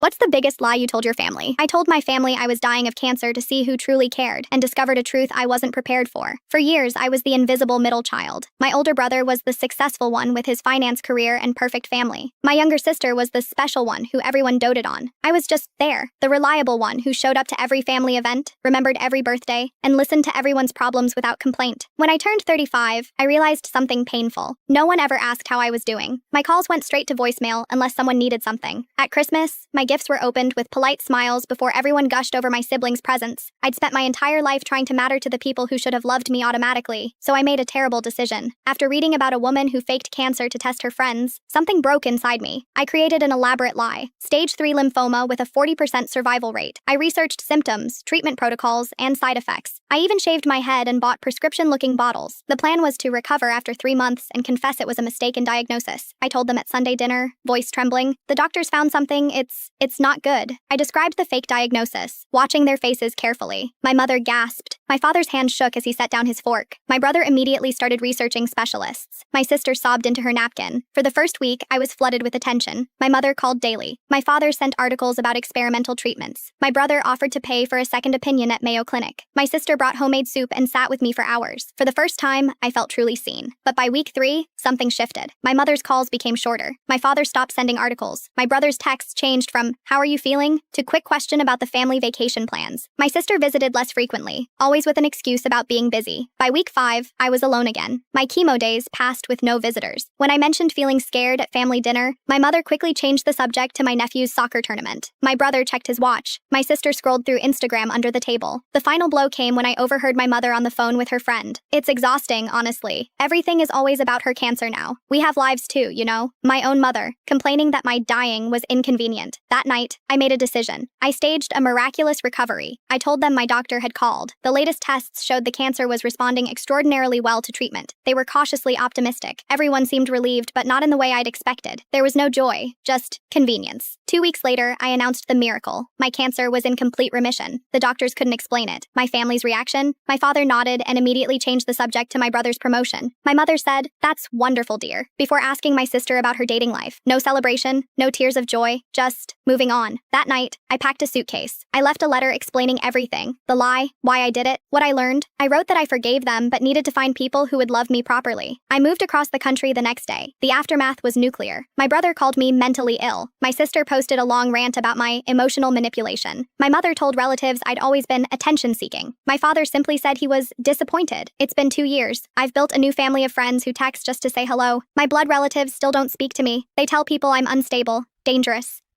What's the biggest lie you told your family? I told my family I was dying of cancer to see who truly cared, and discovered a truth I wasn't prepared for. For years, I was the invisible middle child. My older brother was the successful one with his finance career and perfect family. My younger sister was the special one who everyone doted on. I was just there, the reliable one who showed up to every family event, remembered every birthday, and listened to everyone's problems without complaint. When I turned 35, I realized something painful. No one ever asked how I was doing. My calls went straight to voicemail unless someone needed something. At Christmas, my gifts were opened with polite smiles before everyone gushed over my siblings' presents. I'd spent my entire life trying to matter to the people who should have loved me automatically, so I made a terrible decision. After reading about a woman who faked cancer to test her friends, something broke inside me. I created an elaborate lie. Stage 3 lymphoma with a 40% survival rate. I researched symptoms, treatment protocols, and side effects. I even shaved my head and bought prescription-looking bottles. The plan was to recover after 3 months and confess it was a mistaken diagnosis. I told them at Sunday dinner, voice trembling, "The doctors found something, it's not good." I described the fake diagnosis, watching their faces carefully. My mother gasped. My father's hand shook as he set down his fork. My brother immediately started researching specialists. My sister sobbed into her napkin. For the first week, I was flooded with attention. My mother called daily. My father sent articles about experimental treatments. My brother offered to pay for a second opinion at Mayo Clinic. My sister brought homemade soup and sat with me for hours. For the first time, I felt truly seen. But by week 3, something shifted. My mother's calls became shorter. My father stopped sending articles. My brother's texts changed from, "How are you feeling?" to quick question about the family vacation plans. My sister visited less frequently, always with an excuse about being busy. By week 5, I was alone again. My chemo days passed with no visitors. When I mentioned feeling scared at family dinner, my mother quickly changed the subject to my nephew's soccer tournament. My brother checked his watch. My sister scrolled through Instagram under the table. The final blow came when I overheard my mother on the phone with her friend. "It's exhausting, honestly. Everything is always about her cancer now. We have lives too, you know." My own mother, complaining that my dying was inconvenient. That night, I made a decision. I staged a miraculous recovery. I told them my doctor had called. The latest tests showed the cancer was responding extraordinarily well to treatment. They were cautiously optimistic. Everyone seemed relieved, but not in the way I'd expected. There was no joy, just convenience. 2 weeks later, I announced the miracle. My cancer was in complete remission. The doctors couldn't explain it. My family's reaction? My father nodded and immediately changed the subject to my brother's promotion. My mother said, "That's wonderful, dear," before asking my sister about her dating life. No celebration, no tears of joy, just moving on. That night, I packed a suitcase. I left a letter explaining everything. The lie, why I did it, what I learned. I wrote that I forgave them but needed to find people who would love me properly. I moved across the country the next day. The aftermath was nuclear. My brother called me mentally ill. My sister posted a long rant about my emotional manipulation. My mother told relatives I'd always been attention-seeking. My father simply said he was disappointed. It's been 2 years. I've built a new family of friends who text just to say hello. My blood relatives still don't speak to me. They tell people I'm unstable, dangerous,